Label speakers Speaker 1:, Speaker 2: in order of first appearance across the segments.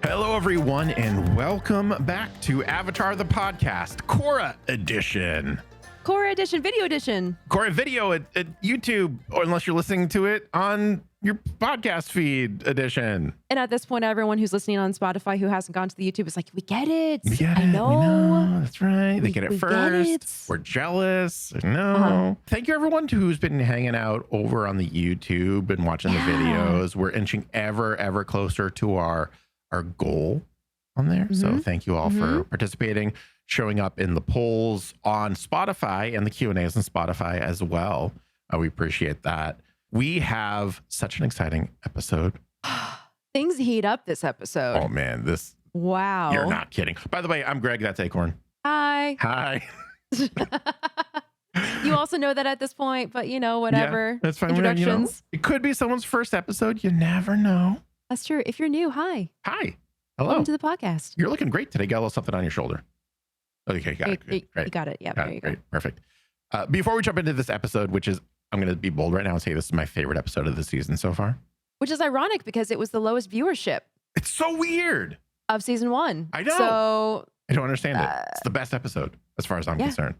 Speaker 1: Hello, everyone, and welcome back to Avatar the Podcast, Korra Edition.
Speaker 2: Korra Edition, Video Edition.
Speaker 1: Korra Video at YouTube, or unless you're listening to it on your podcast feed edition.
Speaker 2: And at this point, everyone who's listening on Spotify who hasn't gone to the YouTube is like, we get it.
Speaker 1: We get
Speaker 2: I
Speaker 1: it.
Speaker 2: know.
Speaker 1: We know. That's right. They get it
Speaker 2: we
Speaker 1: first.
Speaker 2: Get it.
Speaker 1: We're jealous. No. Thank you, everyone who's been hanging out over on the YouTube and watching the videos. We're inching ever closer to our goal on there. So thank you all for participating, showing up in the polls on Spotify and the Q&As on Spotify as well. We appreciate that. We have such an exciting episode.
Speaker 2: Things heat up this episode.
Speaker 1: Oh man, this.
Speaker 2: Wow.
Speaker 1: You're not kidding. By the way, I'm Greg. That's Acorn.
Speaker 2: Hi.
Speaker 1: Hi.
Speaker 2: You also know that at this point, but you know, whatever.
Speaker 1: Yeah, that's fine.
Speaker 2: Introductions.
Speaker 1: It could be someone's first episode. You never know.
Speaker 2: That's true. If you're new, hi.
Speaker 1: Hi. Hello.
Speaker 2: Welcome to the podcast.
Speaker 1: You're looking great today. Got a little something on your shoulder. Okay, got it.
Speaker 2: You
Speaker 1: Great.
Speaker 2: got it. Yeah,
Speaker 1: Got
Speaker 2: there
Speaker 1: it.
Speaker 2: you go.
Speaker 1: Great. Perfect. Before we jump into this episode, which is, I'm going to be bold right now and say this is my favorite episode of the season so far.
Speaker 2: Which is ironic because it was the lowest viewership
Speaker 1: It's so weird.
Speaker 2: of season 1.
Speaker 1: I know.
Speaker 2: So
Speaker 1: I don't understand it. It's the best episode as far as I'm concerned.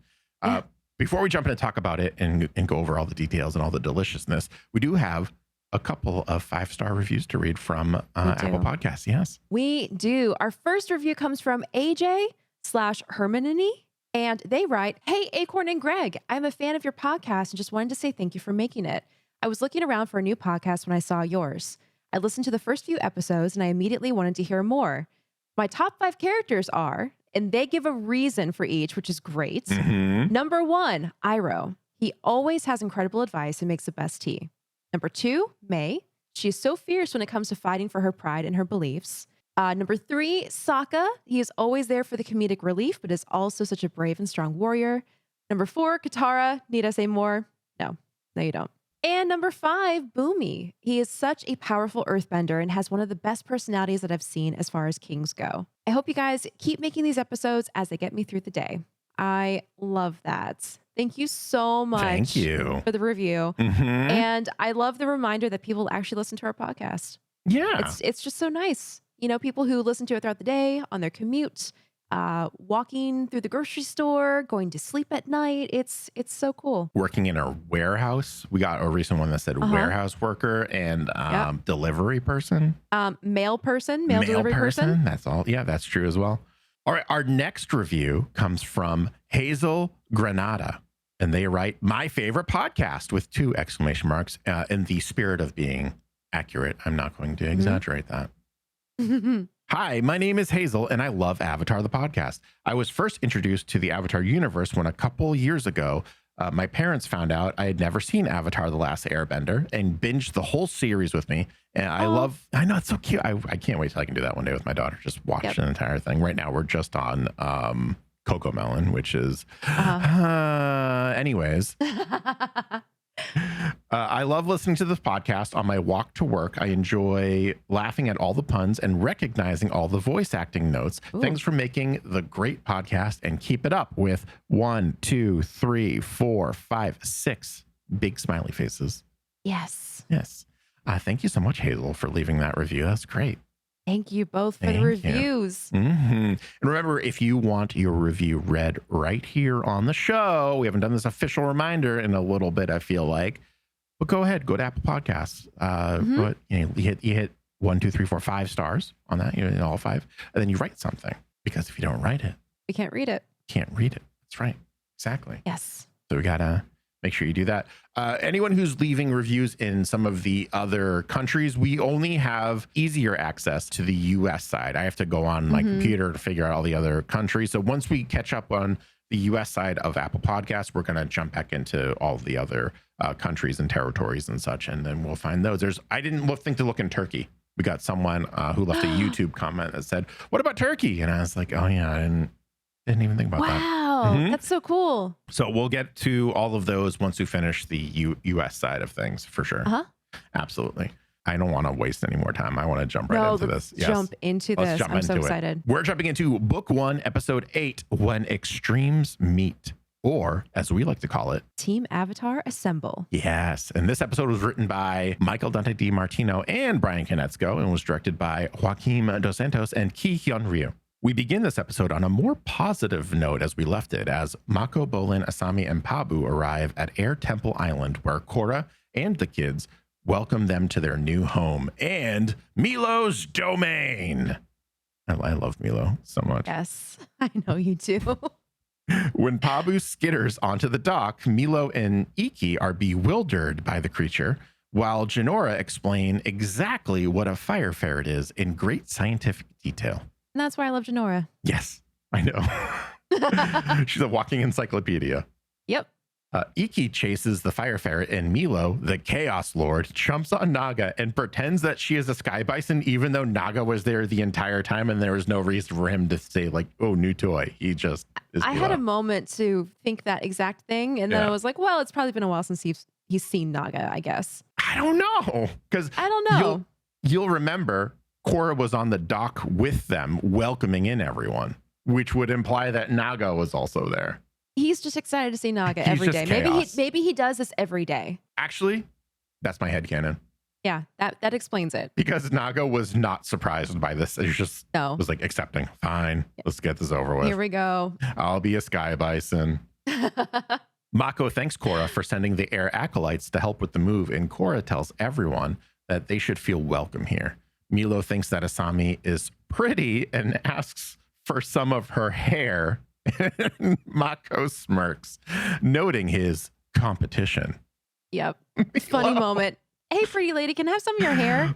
Speaker 2: Yeah.
Speaker 1: Before we jump in and talk about it and go over all the details and all the deliciousness, we do have a couple of 5-star reviews to read from Apple Podcasts. Yes.
Speaker 2: we do. Our first review comes from AJ/Hermione. And they write, "Hey, Acorn and Greg, I'm a fan of your podcast and just wanted to say thank you for making it. I was looking around for a new podcast when I saw yours. I listened to the first few episodes and I immediately wanted to hear more. My top 5 characters are," and they give a reason for each, which is great.
Speaker 1: Mm-hmm.
Speaker 2: Number 1, Iroh. He always has incredible advice and makes the best tea. Number 2, May. She is so fierce when it comes to fighting for her pride and her beliefs. Number 3, Sokka. He is always there for the comedic relief, but is also such a brave and strong warrior. Number 4, Katara. Need I say more? No, you don't. And number 5, Boomy. He is such a powerful earthbender and has one of the best personalities that I've seen as far as kings go. I hope you guys keep making these episodes as they get me through the day. I love that. Thank you so much.
Speaker 1: Thank you
Speaker 2: for the review. And I love the reminder that people actually listen to our podcast.
Speaker 1: Yeah.
Speaker 2: It's just so nice. You know, people who listen to it throughout the day, on their commute, walking through the grocery store, going to sleep at night. It's so cool.
Speaker 1: Working in a warehouse. We got a recent one that said warehouse worker and delivery person.
Speaker 2: Mail person, mail delivery person.
Speaker 1: That's all. Yeah, that's true as well. All right. Our next review comes from Hazel Granada. And they write, "My favorite podcast," with 2 exclamation marks, in the spirit of being accurate. I'm not going to exaggerate that. "Hi, my name is Hazel and I love Avatar the podcast. I was first introduced to the Avatar universe when a couple years ago, my parents found out I had never seen Avatar the Last Airbender and binged the whole series with me. And I know it's so cute. I can't wait till I can do that one day with my daughter. Just watch an entire thing. Right now we're just on Coco Melon, which is anyways. I love listening to this podcast on my walk to work. I enjoy laughing at all the puns and recognizing all the voice acting notes. Ooh. Thanks for making the great podcast and keep it up," with 1, 2, 3, 4, 5, 6 big smiley faces.
Speaker 2: Yes.
Speaker 1: Thank you so much, Hazel, for leaving that review. That's great.
Speaker 2: Thank you both for the reviews.
Speaker 1: And remember, if you want your review read right here on the show, we haven't done this official reminder in a little bit, I feel like, but go ahead, go to Apple Podcasts. But you hit 1, 2, 3, 4, 5 stars on that, all 5, and then you write something, because if you don't write it,
Speaker 2: we can't read it.
Speaker 1: That's right. Exactly.
Speaker 2: Yes.
Speaker 1: So we gotta make sure you do that. Anyone who's leaving reviews in some of the other countries, we only have easier access to the US side. I have to go on my computer to figure out all the other countries. So once we catch up on the US side of Apple Podcasts, we're going to jump back into all the other countries and territories and such, and then we'll find those. I didn't think to look in Turkey. We got someone who left a YouTube comment that said, "What about Turkey?" And I was like, "Oh yeah, I didn't even think about that."
Speaker 2: Wow, that's so cool.
Speaker 1: So we'll get to all of those once we finish the US side of things, for sure. Absolutely. I don't want to waste any more time. I want to jump right into this.
Speaker 2: Jump into this. I'm so excited.
Speaker 1: We're jumping into Book 1, Episode 8, When Extremes Meet. or as we like to call it,
Speaker 2: Team Avatar Assemble.
Speaker 1: yes. And this episode was written by Michael Dante DiMartino and Brian Konietzko and was directed by Joaquim Dos Santos and Ki Hyun Ryu. We begin this episode on a more positive note as we left it, as Mako, Bolin, Asami, and Pabu arrive at Air Temple Island, where Korra and the kids welcome them to their new home and Milo's domain. I love Milo so much.
Speaker 2: Yes, I know you do.
Speaker 1: When Pabu skitters onto the dock, Milo and Iki are bewildered by the creature, while Jinora explain exactly what a fire ferret is in great scientific detail.
Speaker 2: And that's why I love Jinora.
Speaker 1: Yes, I know. She's a walking encyclopedia.
Speaker 2: Yep.
Speaker 1: Iki chases the fire ferret, and Milo, the Chaos Lord, jumps on Naga and pretends that she is a sky bison, even though Naga was there the entire time and there was no reason for him to say, like, oh, new toy. He just is
Speaker 2: I
Speaker 1: Milo.
Speaker 2: had a moment to think that exact thing. And then I was like, well, it's probably been a while since he's seen Naga, I guess.
Speaker 1: I don't know. Because
Speaker 2: I don't know.
Speaker 1: You'll remember Korra was on the dock with them, welcoming in everyone, which would imply that Naga was also there.
Speaker 2: He's just excited to see Naga
Speaker 1: He's
Speaker 2: every
Speaker 1: just
Speaker 2: day.
Speaker 1: chaos.
Speaker 2: Maybe he does this every day.
Speaker 1: Actually, that's my headcanon.
Speaker 2: Yeah, that explains it.
Speaker 1: Because Naga was not surprised by this. He just
Speaker 2: No.
Speaker 1: was like accepting. Fine, let's get this over with.
Speaker 2: Here we go.
Speaker 1: I'll be a sky bison. Mako thanks Korra for sending the air acolytes to help with the move, and Korra tells everyone that they should feel welcome here. Milo thinks that Asami is pretty and asks for some of her hair. Mako smirks, noting his competition.
Speaker 2: Yep. Funny moment. Hey, pretty lady, can I have some of your hair?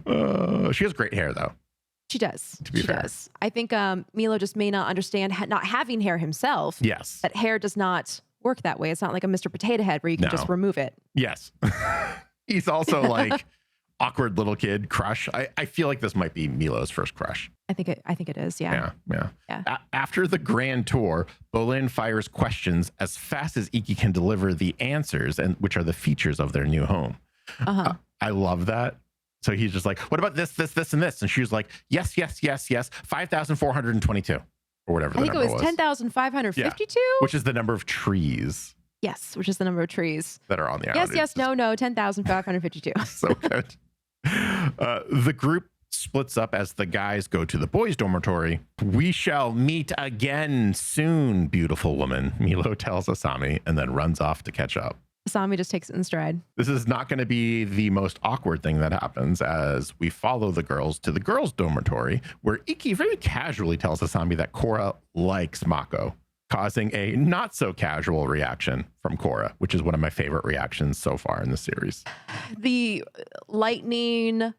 Speaker 1: She has great hair, though.
Speaker 2: She does.
Speaker 1: To be
Speaker 2: She
Speaker 1: fair.
Speaker 2: does. I think Milo just may not understand not having hair himself.
Speaker 1: Yes.
Speaker 2: That hair does not work that way. It's not like a Mr. Potato Head where you can
Speaker 1: No.
Speaker 2: just remove it.
Speaker 1: Yes. He's also like awkward little kid crush. I feel like this might be Milo's first crush.
Speaker 2: I think it is. Yeah.
Speaker 1: Yeah. After the grand tour, Bolin fires questions as fast as Iki can deliver the answers, and which are the features of their new home.
Speaker 2: Uh-huh.
Speaker 1: I love that. So he's just like, what about this, and this? And she was like, yes. 5,422 or whatever the
Speaker 2: I think
Speaker 1: number
Speaker 2: it was 10,552.
Speaker 1: which is the number of trees
Speaker 2: Yes, which is the number of trees.
Speaker 1: that are on the island.
Speaker 2: Yes, no, 10,552.
Speaker 1: So good. The group splits up as the guys go to the boys' dormitory. We shall meet again soon, beautiful woman, Milo tells Asami, and then runs off to catch up.
Speaker 2: Asami just takes it in stride.
Speaker 1: This is not going to be the most awkward thing that happens, as we follow the girls to the girls' dormitory, where Iki very casually tells Asami that Korra likes Mako, causing a not so casual reaction from Korra, which is one of my favorite reactions so far in the series.
Speaker 2: The lightning,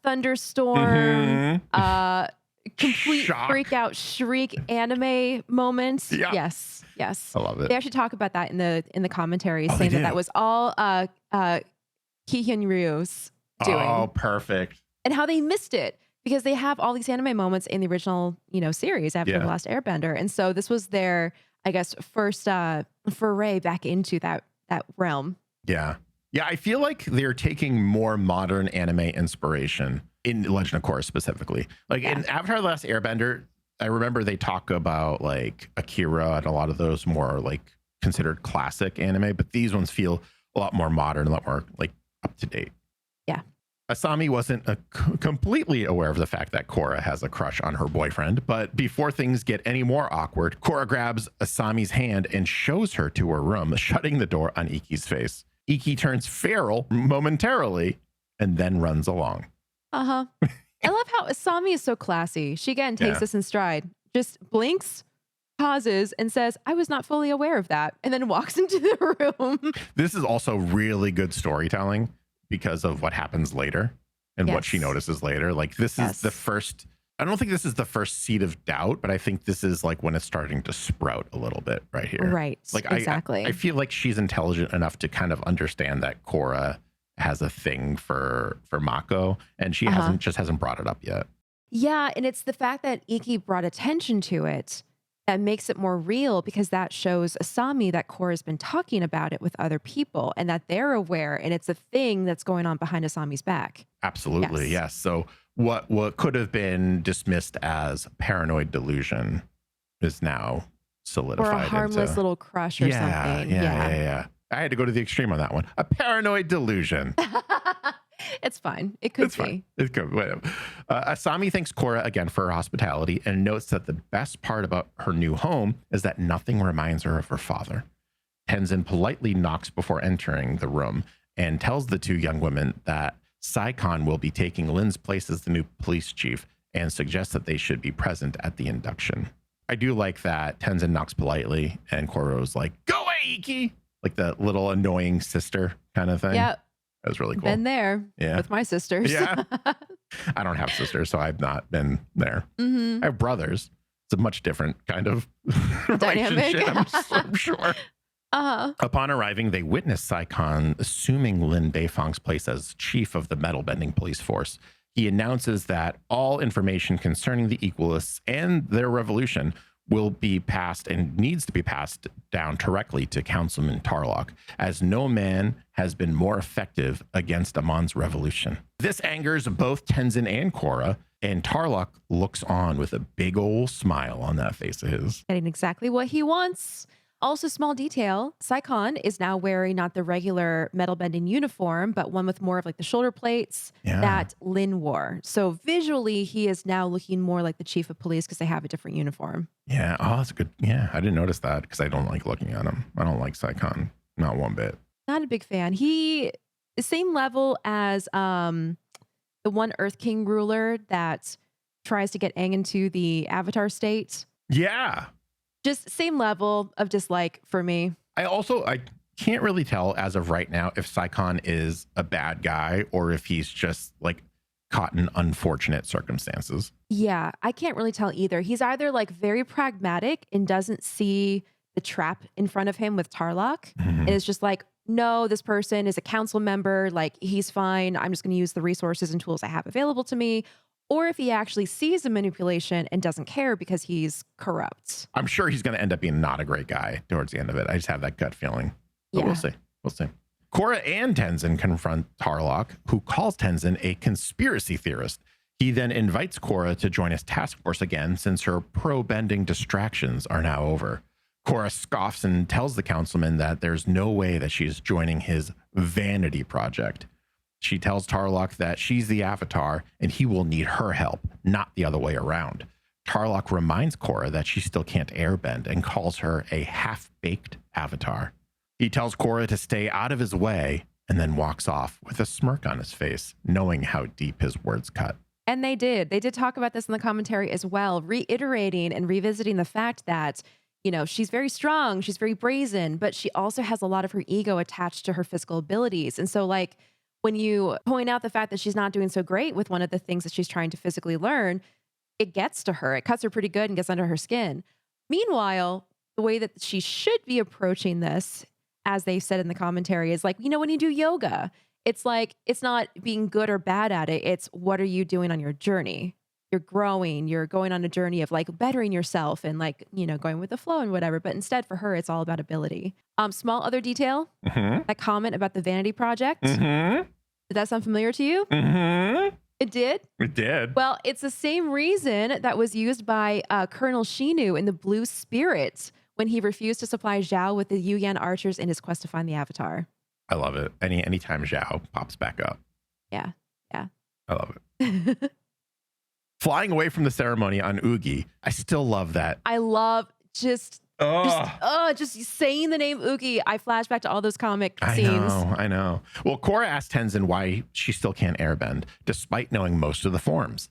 Speaker 2: thunderstorm, complete
Speaker 1: Shock.
Speaker 2: freak out shriek anime moments.
Speaker 1: Yeah.
Speaker 2: Yes.
Speaker 1: I love it.
Speaker 2: They actually talk about that in the commentaries,
Speaker 1: Oh,
Speaker 2: saying
Speaker 1: they
Speaker 2: that
Speaker 1: do?
Speaker 2: was all Ki Hyun Ryu's doing,
Speaker 1: Oh, perfect.
Speaker 2: and how they missed it because they have all these anime moments in the original, series after
Speaker 1: Yeah.
Speaker 2: The Last Airbender, and so this was their, I guess, first foray back into that realm.
Speaker 1: Yeah. I feel like they're taking more modern anime inspiration in Legend of Korra specifically. Like in Avatar: The Last Airbender, I remember they talk about like Akira and a lot of those more like considered classic anime, but these ones feel a lot more modern, a lot more like up to date.
Speaker 2: Yeah.
Speaker 1: Asami wasn't completely aware of the fact that Korra has a crush on her boyfriend, but before things get any more awkward, Korra grabs Asami's hand and shows her to her room, shutting the door on Iki's face. Iki turns feral momentarily and then runs along.
Speaker 2: I love how Asami is so classy. She again takes
Speaker 1: Yeah.
Speaker 2: this in stride, just blinks, pauses, and says, "I was not fully aware of that," and then walks into the room.
Speaker 1: This is also really good storytelling because of what happens later and what she
Speaker 2: Yes.
Speaker 1: notices later. Like this is the first, I don't think this is the first seed of doubt, but I think this is like when it's starting to sprout a little bit right here.
Speaker 2: Right.
Speaker 1: Like
Speaker 2: exactly.
Speaker 1: I feel like she's intelligent enough to kind of understand that Korra has a thing for Mako, and she hasn't brought it up yet.
Speaker 2: Yeah, and it's the fact that Iki brought attention to it that makes it more real, because that shows Asami that Korra's been talking about it with other people and that they're aware, and it's a thing that's going on behind Asami's back.
Speaker 1: Absolutely, yes. So what could have been dismissed as paranoid delusion is now solidified.
Speaker 2: Or a harmless little crush or something.
Speaker 1: Yeah. I had to go to the extreme on that one. A paranoid delusion.
Speaker 2: It's fine. It could
Speaker 1: It's
Speaker 2: be.
Speaker 1: fine. It's good. Whatever. Asami thanks Korra again for her hospitality and notes that the best part about her new home is that nothing reminds her of her father. Tenzin politely knocks before entering the room and tells the two young women that Saikon will be taking Lin's place as the new police chief and suggests that they should be present at the induction. I do like that Tenzin knocks politely and Korra was like, "Go away, Iki!" Like the little annoying sister kind of thing.
Speaker 2: Yep.
Speaker 1: That was really cool.
Speaker 2: Been there with my sisters.
Speaker 1: Yeah. I don't have sisters, so I've not been there.
Speaker 2: Mm-hmm.
Speaker 1: I have brothers. It's a much different kind of
Speaker 2: Dynamic.
Speaker 1: relationship, I'm sure.
Speaker 2: Uh-huh.
Speaker 1: Upon arriving, they witness Saikon assuming Lin Beifong's place as chief of the metal bending police force. He announces that all information concerning the Equalists and their revolution will be passed and needs to be passed down directly to Councilman Tarlok, as no man has been more effective against Amon's revolution. This angers both Tenzin and Korra, and Tarlok looks on with a big old smile on that face of his.
Speaker 2: Getting exactly what he wants. Also, small detail, Saikon is now wearing not the regular metal bending uniform, but one with more of like the shoulder plates that Lin wore. So visually, he is now looking more like the chief of police because they have a different uniform.
Speaker 1: Yeah. Oh, that's good. Yeah. I didn't notice that because I don't like looking at him. I don't like Saikon. Not one bit.
Speaker 2: Not a big fan. He is same level as the one Earth King ruler that tries to get Aang into the Avatar state.
Speaker 1: Yeah.
Speaker 2: Just same level of dislike for me.
Speaker 1: I can't really tell as of right now if Saikon is a bad guy or if he's just like caught in unfortunate circumstances.
Speaker 2: Yeah, I can't really tell either. He's either like very pragmatic and doesn't see the trap in front of him with Tarlok. And it's just like, no, this person is a council member. Like, he's fine. I'm just going to use the resources and tools I have available to me. Or if he actually sees the manipulation and doesn't care because he's corrupt.
Speaker 1: I'm sure he's going to end up being not a great guy towards the end of it. I just have that gut feeling. But we'll see. We'll see. Korra and Tenzin confront Tarlok, who calls Tenzin a conspiracy theorist. He then invites Korra to join his task force again since her pro-bending distractions are now over. Korra scoffs and tells the councilman that there's no way that she's joining his vanity project. She tells Tarlok that she's the Avatar and he will need her help, not the other way around. Tarlok reminds Korra that she still can't airbend and calls her a half-baked Avatar. He tells Korra to stay out of his way and then walks off with a smirk on his face, knowing how deep his words cut.
Speaker 2: And they did. They did talk about this in the commentary as well, reiterating and revisiting the fact that, you know, she's very strong, she's very brazen, but she also has a lot of her ego attached to her physical abilities. And so, like, when you point out the fact that she's not doing so great with one of the things that she's trying to physically learn, it gets to her. It cuts her pretty good and gets under her skin. Meanwhile, the way that she should be approaching this, as they said in the commentary, is like, you know, when you do yoga, it's like, it's not being good or bad at it. It's what are you doing on your journey? You're growing, you're going on a journey of like bettering yourself and like, you know, going with the flow and whatever. But instead for her, it's all about ability. Small other detail, that comment about the vanity project. Did that sound familiar to you? It did?
Speaker 1: It did.
Speaker 2: Well, it's the same reason that was used by Colonel Shinu in the Blue Spirit when he refused to supply Zhao with the Yu Yan archers in his quest to find the Avatar.
Speaker 1: I love it. Anytime Zhao pops back up.
Speaker 2: Yeah.
Speaker 1: I love it. Flying away from the ceremony on Oogie, I still love that.
Speaker 2: I love just saying the name Oogie. I flash back to all those comic scenes.
Speaker 1: I know. Well, Korra asks Tenzin why she still can't airbend, despite knowing most of the forms.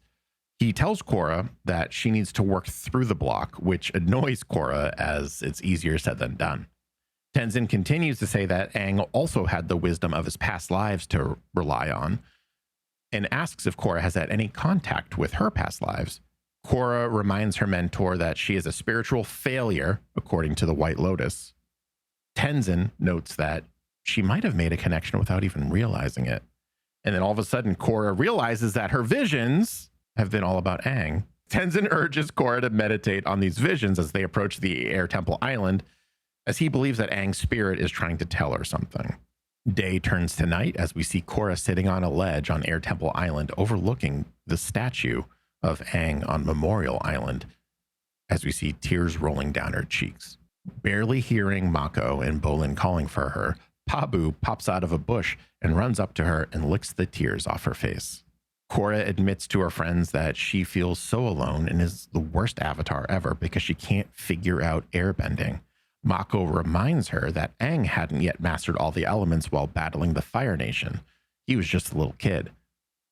Speaker 1: He tells Korra that she needs to work through the block, which annoys Korra as it's easier said than done. Tenzin continues to say that Aang also had the wisdom of his past lives to rely on, and asks if Korra has had any contact with her past lives. Korra reminds her mentor that she is a spiritual failure, according to the White Lotus. Tenzin notes that she might have made a connection without even realizing it. And then all of a sudden, Korra realizes that her visions have been all about Aang. Tenzin urges Korra to meditate on these visions as they approach the Air Temple Island, as he believes that Aang's spirit is trying to tell her something. Day turns to night as we see Korra sitting on a ledge on Air Temple Island overlooking the statue of Aang on Memorial Island. as we see tears rolling down her cheeks. Barely hearing Mako and Bolin calling for her, Pabu pops out of a bush and runs up to her and licks the tears off her face. Korra admits to her friends that she feels so alone and is the worst avatar ever because she can't figure out airbending. Mako reminds her that Aang hadn't yet mastered all the elements while battling the Fire Nation. He was just a little kid.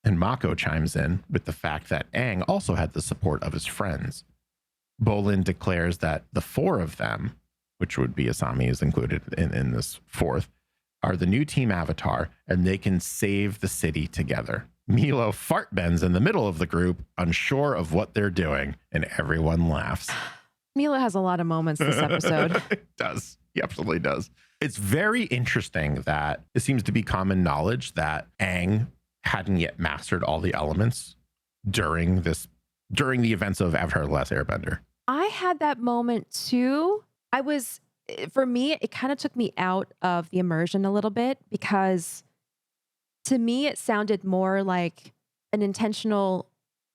Speaker 1: And Mako chimes in with the fact that Aang also had the support of his friends. Bolin declares that the four of them, which would be Asami is included in this fourth, are the new team Avatar, and they can save the city together. Milo fart bends in the middle of the group, unsure of what they're doing, and everyone laughs.
Speaker 2: Milo has a lot of moments this episode.
Speaker 1: It does. He absolutely does. It's very interesting that it seems to be common knowledge that Aang hadn't yet mastered all the elements during the events of Avatar: The Last Airbender.
Speaker 2: I had that moment too. For me, it kind of took me out of the immersion a little bit because to me, it sounded more like an intentional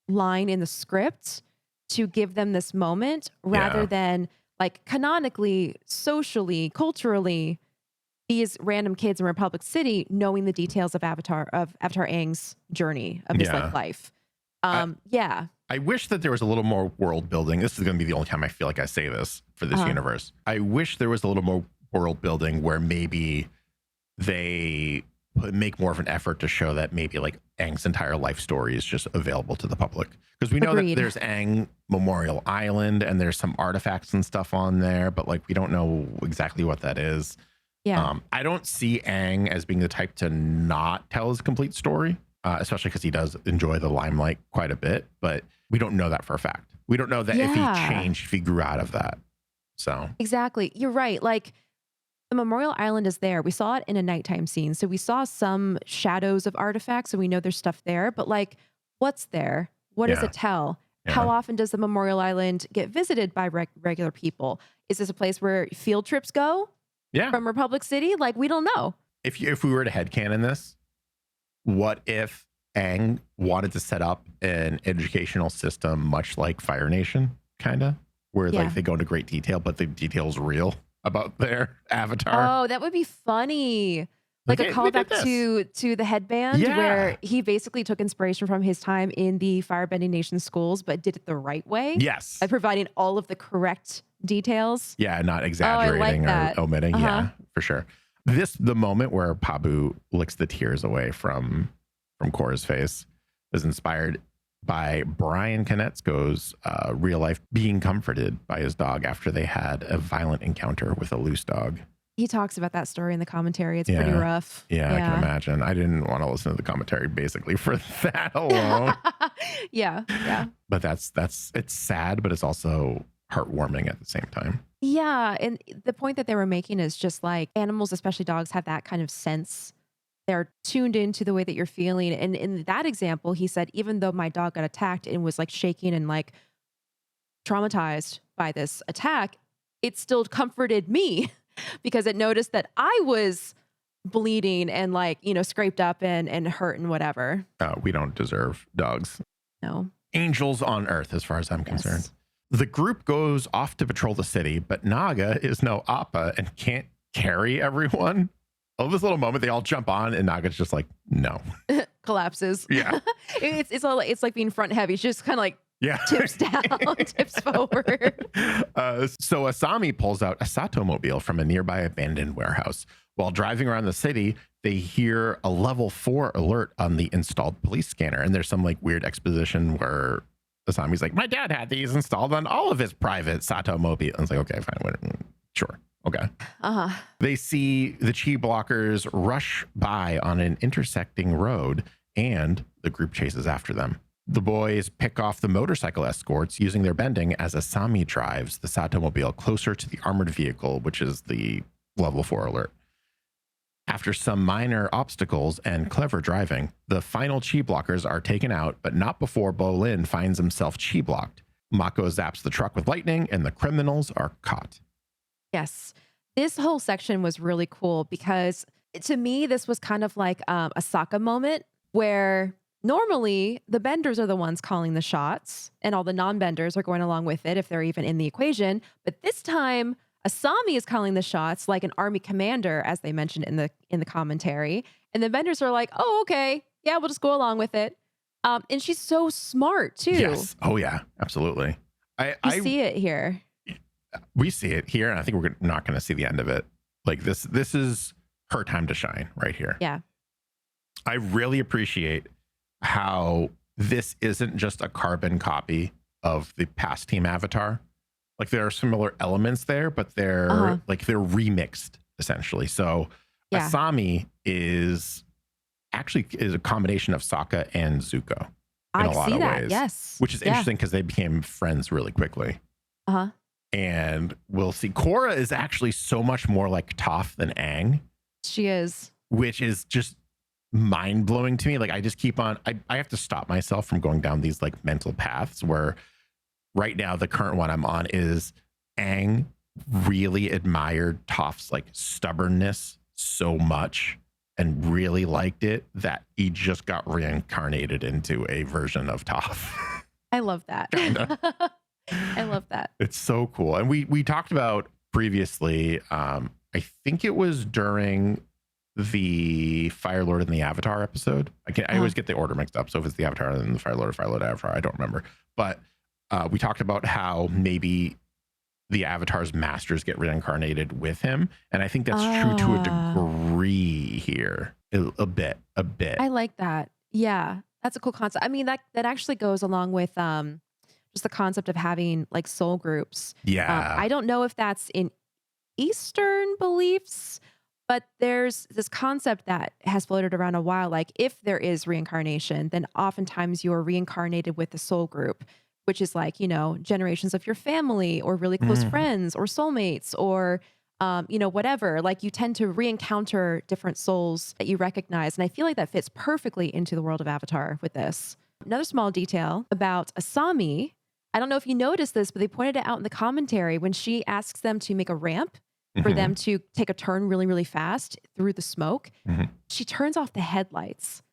Speaker 2: line in the script to give them this moment rather than like canonically, socially, culturally, these random kids in Republic City knowing the details of Avatar Aang's journey of his like life.
Speaker 1: I wish that there was a little more world building. This is going to be the only time I feel like I say this for this universe. I wish there was a little more world building where maybe they make more of an effort to show that maybe like Aang's entire life story is just available to the public. Because we know that there's Aang Memorial Island and there's some artifacts and stuff on there, but like we don't know exactly what that is.
Speaker 2: Yeah.
Speaker 1: I don't see Aang as being the type to not tell his complete story, especially because he does enjoy the limelight quite a bit, but we don't know that for a fact. We don't know that if he changed, if he grew out of that. So
Speaker 2: exactly. You're right. Like the Memorial Island is there. We saw it in a nighttime scene. So we saw some shadows of artifacts and we know there's stuff there, but like what's there? What does it tell? Yeah. How often does the Memorial Island get visited by regular people? Is this a place where field trips go?
Speaker 1: Yeah.
Speaker 2: From Republic City? Like, we don't know.
Speaker 1: If we were to headcanon this, what if Aang wanted to set up an educational system much like Fire Nation, kind of, where like they go into great detail, but the detail's real about their avatar?
Speaker 2: Oh, that would be funny. Like a callback to the headband where he basically took inspiration from his time in the Firebending Nation schools, but did it the right way.
Speaker 1: Yes.
Speaker 2: By providing all of the correct details.
Speaker 1: Yeah, not exaggerating or omitting. Yeah, for sure. The moment where Pabu licks the tears away from Korra's face is inspired by Brian Konietzko's real life being comforted by his dog after they had a violent encounter with a loose dog.
Speaker 2: He talks about that story in the commentary. It's pretty rough.
Speaker 1: Yeah, I can imagine. I didn't want to listen to the commentary basically for that alone.
Speaker 2: Yeah.
Speaker 1: But it's sad, but it's also heartwarming at the same time.
Speaker 2: Yeah. And the point that they were making is just like animals, especially dogs, have that kind of sense. They're tuned into the way that you're feeling. And in that example, he said, even though my dog got attacked and was like shaking and like traumatized by this attack, it still comforted me because it noticed that I was bleeding and like, you know, scraped up and hurt and whatever.
Speaker 1: We don't deserve dogs.
Speaker 2: No.
Speaker 1: Angels on Earth, as far as I'm concerned. The group goes off to patrol the city, but Naga is no Appa and can't carry everyone. Oh, this little moment, they all jump on and Naga's just like, no.
Speaker 2: Collapses.
Speaker 1: Yeah.
Speaker 2: It's like being front heavy. It's just kind of like tips down, tips forward.
Speaker 1: So Asami pulls out a Sato mobile from a nearby abandoned warehouse. While driving around the city, they hear a level 4 alert on the installed police scanner. And there's some like weird exposition where Asami's like, my dad had these installed on all of his private Sato mobile. I was like, okay, fine. Sure. Okay. They see the chi blockers rush by on an intersecting road and the group chases after them. The boys pick off the motorcycle escorts using their bending as Asami drives the Sato mobile closer to the armored vehicle, which is the level 4 alert. After some minor obstacles and clever driving, the final chi blockers are taken out, but not before Bolin finds himself chi blocked. Mako zaps the truck with lightning and the criminals are caught.
Speaker 2: Yes. This whole section was really cool because to me, this was kind of like a Sokka moment where normally the benders are the ones calling the shots and all the non-benders are going along with it if they're even in the equation. But this time Asami is calling the shots like an army commander, as they mentioned in the commentary. And the benders are like, oh, okay. Yeah, we'll just go along with it. And she's so smart too.
Speaker 1: Yes. Oh yeah, absolutely.
Speaker 2: I see it here.
Speaker 1: We see it here, and I think we're not going to see the end of it. Like this is her time to shine right here.
Speaker 2: Yeah.
Speaker 1: I really appreciate how this isn't just a carbon copy of the past Team Avatar. Like there are similar elements there, but they're like they're remixed essentially. So
Speaker 2: Yeah.
Speaker 1: Asami is a combination of Sokka and Zuko in
Speaker 2: I
Speaker 1: a lot
Speaker 2: see
Speaker 1: of
Speaker 2: that.
Speaker 1: ways.
Speaker 2: Yes.
Speaker 1: Which is interesting because they became friends really quickly.
Speaker 2: Uh-huh.
Speaker 1: And we'll see. Korra is actually so much more like Toph than Aang,
Speaker 2: She is.
Speaker 1: which is just mind blowing to me. Like I just keep on, I have to stop myself from going down these like mental paths where right now the current one I'm on is Aang really admired Toph's like stubbornness so much and really liked it that he just got reincarnated into a version of Toph.
Speaker 2: I love that.
Speaker 1: Kinda.
Speaker 2: I love that.
Speaker 1: It's so cool. And we talked about previously, I think it was during the Fire Lord and the Avatar episode. I always get the order mixed up. So if it's the Avatar and then the Fire Lord or Fire Lord Avatar, I don't remember. But we talked about how maybe the Avatar's masters get reincarnated with him. And I think that's true to a degree here. A bit.
Speaker 2: I like that. Yeah. That's a cool concept. I mean, that actually goes along with just the concept of having like soul groups.
Speaker 1: Yeah.
Speaker 2: I don't know if that's in Eastern beliefs, but there's this concept that has floated around a while. Like if there is reincarnation, then oftentimes you're reincarnated with the soul group, which is like, generations of your family or really close friends or soulmates or, whatever. Like you tend to re-encounter different souls that you recognize. And I feel like that fits perfectly into the world of Avatar with this. Another small detail about Asami. I don't know if you noticed this, but they pointed it out in the commentary when she asks them to make a ramp for them to take a turn really, really fast through the smoke. She turns off the headlights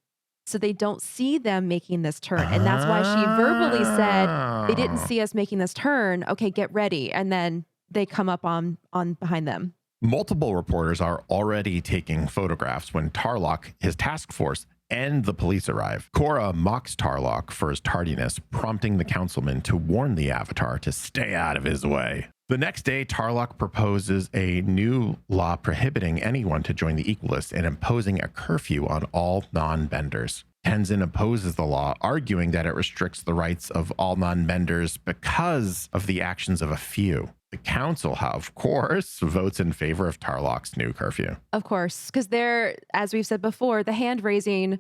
Speaker 2: so they don't see them making this turn. And that's why she verbally said, they didn't see us making this turn. Okay, get ready. And then they come up on behind them.
Speaker 1: Multiple reporters are already taking photographs when Tarlok, his task force, and the police arrive. Korra mocks Tarlok for his tardiness, prompting the councilman to warn the Avatar to stay out of his way. The next day, Tarlok proposes a new law prohibiting anyone to join the Equalists and imposing a curfew on all non-benders. Tenzin opposes the law, arguing that it restricts the rights of all non-benders because of the actions of a few. The council, of course, votes in favor of Tarlok's new curfew.
Speaker 2: Of course, because they're, as we've said before, the hand-raising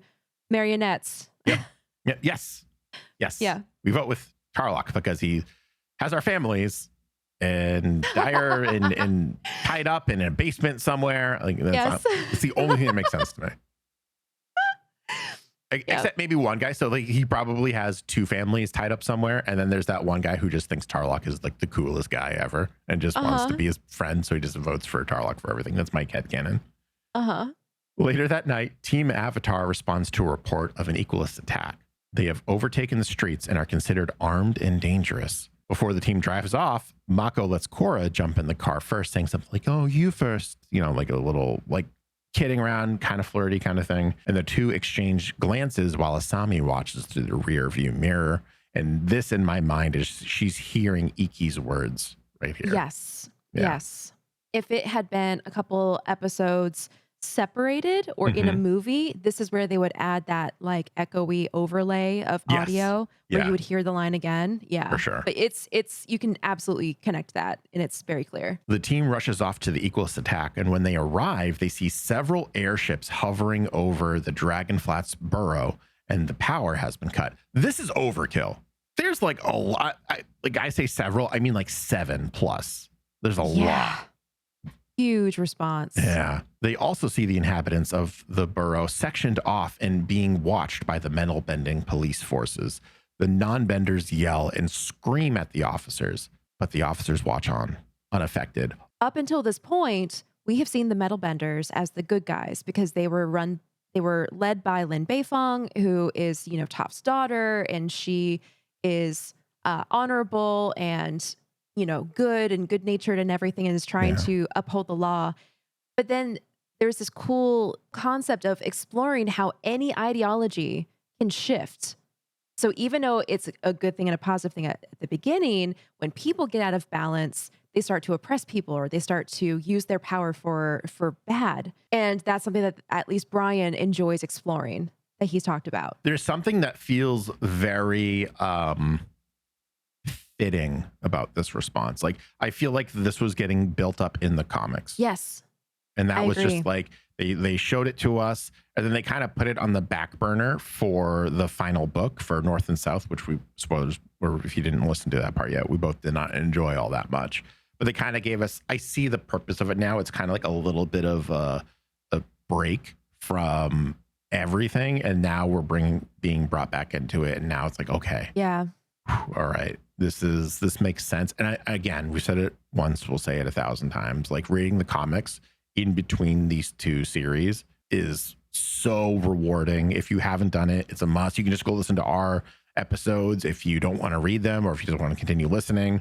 Speaker 2: marionettes.
Speaker 1: Yep. Yes.
Speaker 2: Yeah.
Speaker 1: We vote with Tarlok because he has our families and dire and tied up in a basement somewhere. Like it's the only thing that makes sense to me. Except maybe one guy. So like he probably has two families tied up somewhere, and then there's that one guy who just thinks Tarlok is like the coolest guy ever and just wants to be his friend, so he just votes for Tarlok for everything. That's Mike headcanon. Later that night, Team Avatar responds to a report of an Equalist attack. They have overtaken the streets and are considered armed and dangerous. Before the team drives off, Mako lets Korra jump in the car first, saying something like, "Oh, you first," like a little like kidding around, kind of flirty kind of thing. And the two exchange glances while Asami watches through the rear view mirror. And this in my mind is she's hearing Ikki's words right here.
Speaker 2: Yes. If it had been a couple episodes separated or in a movie, this is where they would add that like echoey overlay of audio where you would hear the line again. Yeah,
Speaker 1: for sure.
Speaker 2: But it's you can absolutely connect that, and it's very clear.
Speaker 1: The team rushes off to the Equalist attack, and when they arrive, they see several airships hovering over the Dragonflat's burrow, and the power has been cut. This is overkill. There's like a lot. I say several, I mean like 7+. There's a lot.
Speaker 2: Huge response.
Speaker 1: Yeah. They also see the inhabitants of the burrow sectioned off and being watched by the metal bending police forces. The non-benders yell and scream at the officers, but the officers watch on, unaffected.
Speaker 2: Up until this point, we have seen the metal benders as the good guys because they were run They were led by Lin Beifong, who is, Toph's daughter, and she is honorable and, good and good natured and everything, and is trying
Speaker 1: Yeah.
Speaker 2: to uphold the law. But then there's this cool concept of exploring how any ideology can shift. So even though it's a good thing and a positive thing at the beginning, when people get out of balance, they start to oppress people or they start to use their power for bad. And that's something that at least Brian enjoys exploring that he's talked about.
Speaker 1: There's something that feels very fitting about this response. Like, I feel like this was getting built up in the comics.
Speaker 2: Yes.
Speaker 1: And that
Speaker 2: I
Speaker 1: was
Speaker 2: agree.
Speaker 1: just like, they showed it to us, and then they kind of put it on the back burner for the final book for North and South, which we, spoilers, or if you didn't listen to that part yet, we both did not enjoy all that much. But they kind of gave us, I see the purpose of it now. It's kind of like a little bit of a break from everything. And now we're being brought back into it. And now it's like, okay,
Speaker 2: Yeah.
Speaker 1: all right, this makes sense. And again, we said it once, we'll say it 1,000 times. Like, reading the comics in between these two series is so rewarding. If you haven't done it, it's a must. You can just go listen to our episodes if you don't want to read them, or if you just want to continue listening.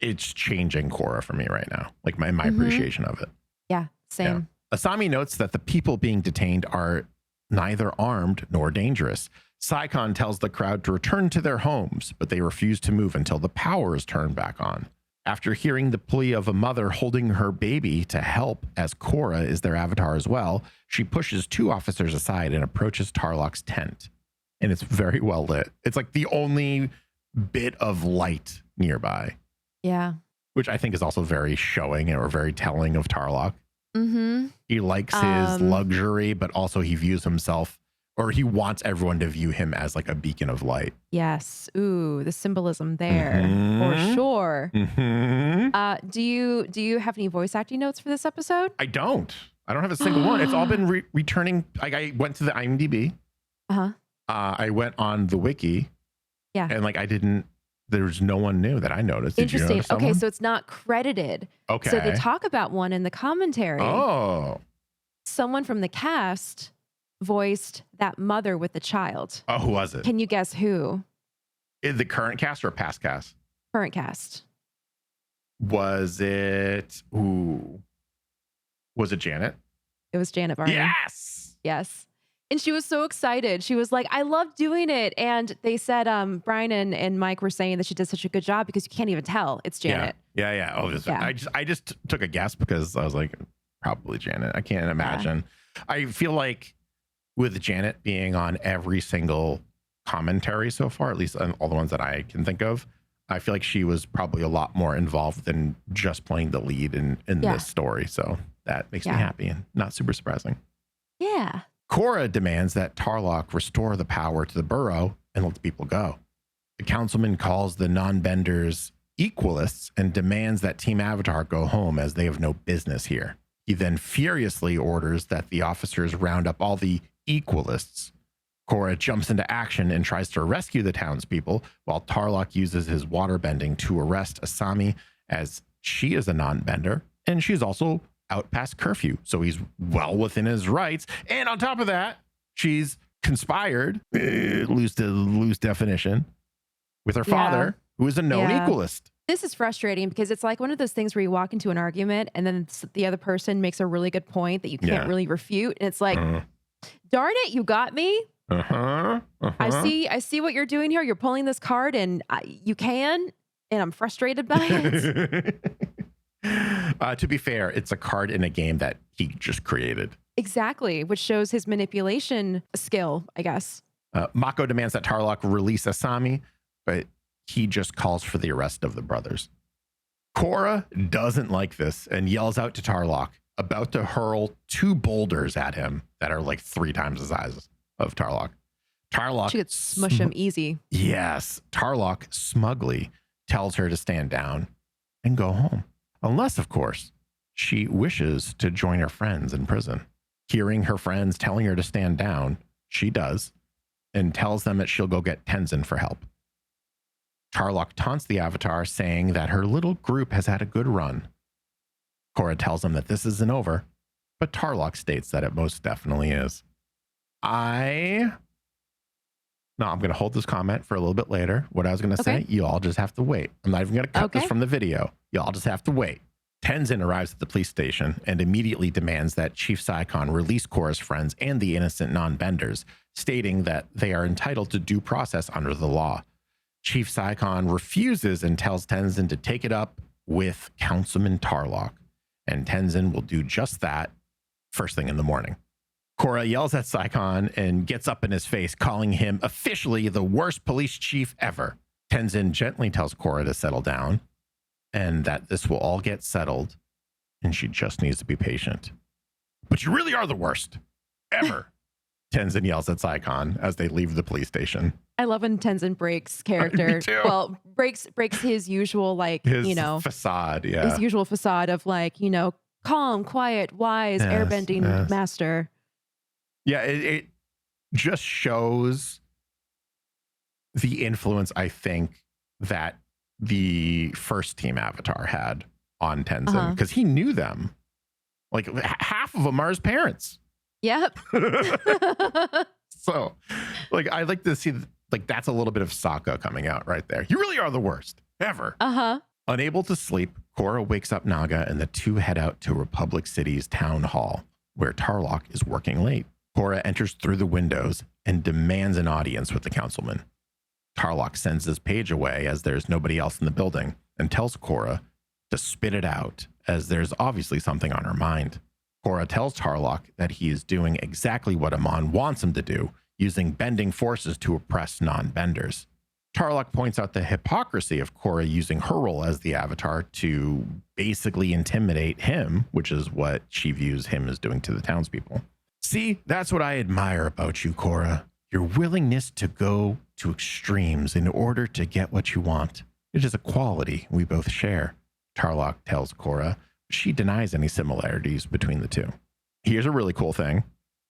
Speaker 1: It's changing Korra for me right now, like my appreciation of it.
Speaker 2: Yeah. Same.
Speaker 1: Asami notes that the people being detained are neither armed nor dangerous. Saikon tells the crowd to return to their homes, but they refuse to move until the power is turned back on. After hearing the plea of a mother holding her baby to help, as Korra is their avatar as well, she pushes two officers aside and approaches Tarlok's tent. And it's very well lit. It's like the only bit of light nearby,
Speaker 2: Yeah.
Speaker 1: which I think is also very showing or very telling of Tarlok.
Speaker 2: Mm-hmm.
Speaker 1: He likes his luxury, but also he views himself, or he wants everyone to view him as like a beacon of light.
Speaker 2: Yes. Ooh, the symbolism there
Speaker 1: Mhm.
Speaker 2: for sure.
Speaker 1: Mm-hmm.
Speaker 2: Do you have any voice acting notes for this episode?
Speaker 1: I don't have a single one. It's all been returning. Like, I went to the IMDb.
Speaker 2: Uh-huh.
Speaker 1: I went on the wiki.
Speaker 2: Yeah.
Speaker 1: And there's no one new that I noticed. Did you
Speaker 2: Interesting.
Speaker 1: notice
Speaker 2: Okay,
Speaker 1: someone?
Speaker 2: so it's not credited.
Speaker 1: Okay.
Speaker 2: So they talk about one in the commentary.
Speaker 1: Oh.
Speaker 2: Someone from the cast voiced that mother with the child.
Speaker 1: Oh, who was it?
Speaker 2: Can you guess who?
Speaker 1: Is the current cast or past cast?
Speaker 2: Current cast.
Speaker 1: Was it Janet?
Speaker 2: It was Janet Varney.
Speaker 1: Yes.
Speaker 2: Yes. And she was so excited. She was like, I love doing it. And they said, Brian and Mike were saying that she did such a good job because you can't even tell it's Janet.
Speaker 1: Yeah. Oh,
Speaker 2: Yeah.
Speaker 1: I just took a guess because I was like, probably Janet. I can't imagine. I feel like with Janet being on every single commentary so far, at least on all the ones that I can think of, I feel like she was probably a lot more involved than just playing the lead in this story. So that makes me happy and not super surprising.
Speaker 2: Yeah.
Speaker 1: Korra demands that Tarlok restore the power to the burrow and let the people go. The councilman calls the non-benders equalists and demands that Team Avatar go home as they have no business here. He then furiously orders that the officers round up all the equalists. Korra jumps into action and tries to rescue the townspeople, while Tarlok uses his waterbending to arrest Asami, as she is a non-bender, and she's also out past curfew, so he's well within his rights. And on top of that, she's conspired, loose definition, with her father, who is a known equalist.
Speaker 2: This is frustrating because it's like one of those things where you walk into an argument and then the other person makes a really good point that you can't really refute, and it's like, darn it, you got me. I see what you're doing here. You're pulling this card, and you can, and I'm frustrated by it.
Speaker 1: To be fair, it's a card in a game that he just created.
Speaker 2: Exactly, which shows his manipulation skill, I guess.
Speaker 1: Mako demands that Tarlok release Asami, but he just calls for the arrest of the brothers. Korra doesn't like this and yells out to Tarlok, about to hurl two boulders at him that are like 3 times the size of Tarlok. Tarlok,
Speaker 2: She could smush him easy.
Speaker 1: Yes, Tarlok smugly tells her to stand down and go home. Unless, of course, she wishes to join her friends in prison. Hearing her friends telling her to stand down, she does, and tells them that she'll go get Tenzin for help. Tarlok taunts the Avatar, saying that her little group has had a good run. Korra tells him that this isn't over, but Tarlok states that it most definitely is. I'm going to hold this comment for a little bit later. What I was going to say, you all just have to wait. I'm not even going to cut this from the video. You all just have to wait. Tenzin arrives at the police station and immediately demands that Chief Saikon release Korra's friends and the innocent non-benders, stating that they are entitled to due process under the law. Chief Saikon refuses and tells Tenzin to take it up with Councilman Tarlok, and Tenzin will do just that first thing in the morning. Korra yells at Saikon and gets up in his face, calling him officially the worst police chief ever. Tenzin gently tells Korra to settle down and that this will all get settled and she just needs to be patient. But you really are the worst ever, Tenzin yells at Saikon as they leave the police station.
Speaker 2: I love when Tenzin breaks character.
Speaker 1: Me too.
Speaker 2: Well, breaks his usual, like,
Speaker 1: His
Speaker 2: you know,
Speaker 1: facade. Yeah.
Speaker 2: his usual facade of, like, you know, calm, quiet, wise, airbending master.
Speaker 1: Yeah, it just shows the influence, I think, that the first team Avatar had on Tenzin, because he knew them. Like, half of them are his parents.
Speaker 2: Yep.
Speaker 1: So, like, I like to see, like, that's a little bit of Sokka coming out right there. You really are the worst ever. Unable to sleep, Korra wakes up Naga and the two head out to Republic City's town hall, where Tarlok is working late. Korra enters through the windows and demands an audience with the councilman. Tarlok sends his page away as there's nobody else in the building and tells Korra to spit it out, as there's obviously something on her mind. Korra tells Tarlok that he is doing exactly what Amon wants him to do, using bending forces to oppress non-benders. Tarlok points out the hypocrisy of Korra using her role as the Avatar to basically intimidate him, which is what she views him as doing to the townspeople. See, that's what I admire about you, Korra. Your willingness to go to extremes in order to get what you want. It is a quality we both share, Tarlok tells Korra. She denies any similarities between the two. Here's a really cool thing.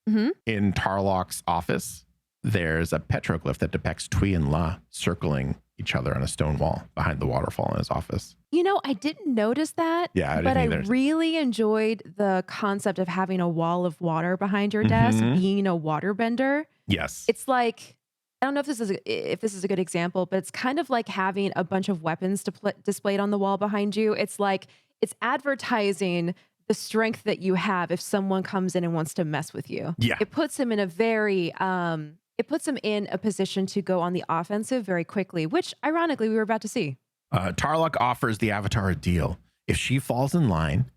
Speaker 1: In Tarlok's office, there's a petroglyph that depicts Tui and La circling each other on a stone wall behind the waterfall in his office.
Speaker 2: You know, I didn't notice that.
Speaker 1: Yeah,
Speaker 2: but I
Speaker 1: either.
Speaker 2: really enjoyed the concept of having a wall of water behind your desk, being a waterbender.
Speaker 1: Yes.
Speaker 2: It's like, I don't know if this is a good example, but it's kind of like having a bunch of weapons displayed on the wall behind you. It's like, it's advertising the strength that you have if someone comes in and wants to mess with you.
Speaker 1: Yeah.
Speaker 2: It puts him in a very, it puts him in a position to go on the offensive very quickly, which ironically we were about to see.
Speaker 1: Tarlok offers the Avatar a deal. If she falls in line,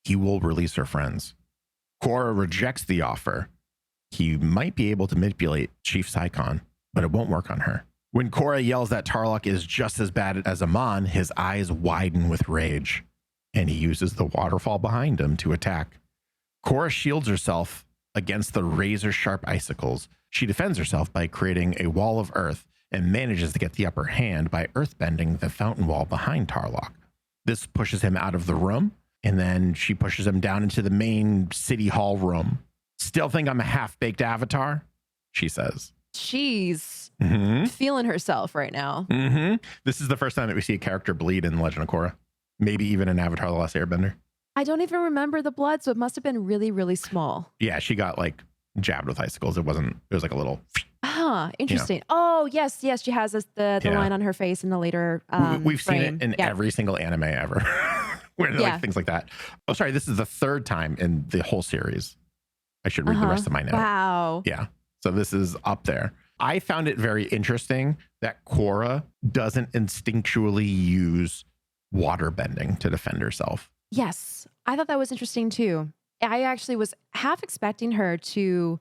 Speaker 1: he will release her friends. Korra rejects the offer. He might be able to manipulate Chief Saikon, but it won't work on her. When Korra yells that Tarlok is just as bad as Amon, his eyes widen with rage, and he uses the waterfall behind him to attack. Korra shields herself against the razor-sharp icicles. She defends herself by creating a wall of earth and manages to get the upper hand by earthbending the fountain wall behind Tarlok. This pushes him out of the room, and then she pushes him down into the main city hall room. Still think I'm a half-baked Avatar? She says.
Speaker 2: She's feeling herself right now.
Speaker 1: This is the first time that we see a character bleed in Legend of Korra. Maybe even in Avatar: The Last Airbender.
Speaker 2: I don't even remember the blood, so it must have been really, really small.
Speaker 1: Yeah, she got like jabbed with icicles. It was like a little.
Speaker 2: Interesting. You know. Oh, yes. She has the line on her face in the later
Speaker 1: We've
Speaker 2: frame.
Speaker 1: seen it in every single anime ever. Where like things like that. Oh, sorry. This is the third time in the whole series. I should read the rest of my note.
Speaker 2: Wow.
Speaker 1: Yeah. So this is up there. I found it very interesting that Korra doesn't instinctually use water bending to defend herself.
Speaker 2: Yes. I thought that was interesting too. I actually was half expecting her to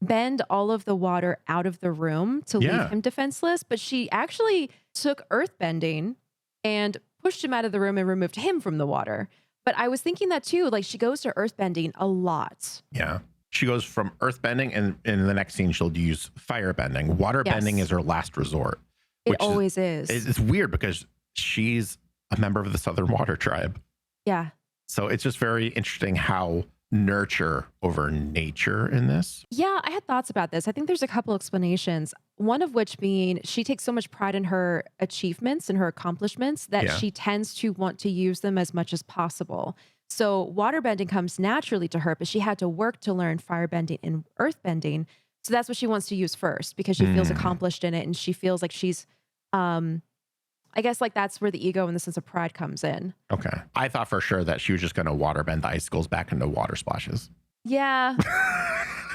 Speaker 2: bend all of the water out of the room to leave him defenseless, but she actually took earth bending and pushed him out of the room and removed him from the water. But I was thinking that too, like she goes to earth bending a lot.
Speaker 1: Yeah. She goes from earth bending, and in the next scene, she'll use fire bending. Water bending is her last resort.
Speaker 2: It always is.
Speaker 1: It's weird because she's a member of the Southern Water Tribe.
Speaker 2: Yeah.
Speaker 1: So it's just very interesting how nurture over nature in this.
Speaker 2: Yeah, I had thoughts about this. I think there's a couple explanations. One of which being she takes so much pride in her achievements and her accomplishments that she tends to want to use them as much as possible. So waterbending comes naturally to her, but she had to work to learn firebending and earthbending. So that's what she wants to use first because she feels accomplished in it and she feels like she's I guess like that's where the ego and the sense of pride comes in.
Speaker 1: Okay. I thought for sure that she was just going to waterbend the icicles back into water splashes.
Speaker 2: Yeah.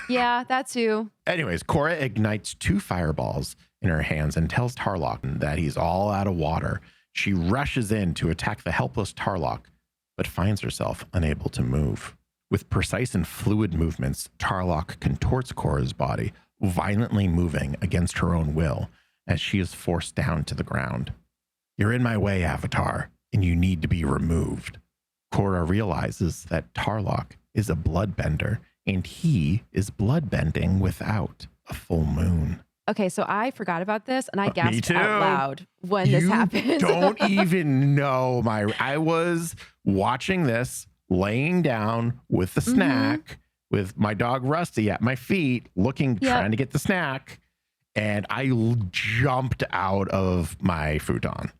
Speaker 2: Yeah, that too.
Speaker 1: Anyways, Cora ignites 2 fireballs in her hands and tells Tarlok that he's all out of water. She rushes in to attack the helpless Tarlok, but finds herself unable to move. With precise and fluid movements, Tarlok contorts Cora's body, violently moving against her own will as she is forced down to the ground. You're in my way, Avatar, and you need to be removed. Cora realizes that Tarlok is a bloodbender, and he is bloodbending without a full moon.
Speaker 2: Okay, so I forgot about this and I
Speaker 1: Me
Speaker 2: gasped
Speaker 1: too.
Speaker 2: out loud when this happened.
Speaker 1: Don't even know I was watching this laying down with the snack with my dog Rusty at my feet trying to get the snack, and I jumped out of my futon.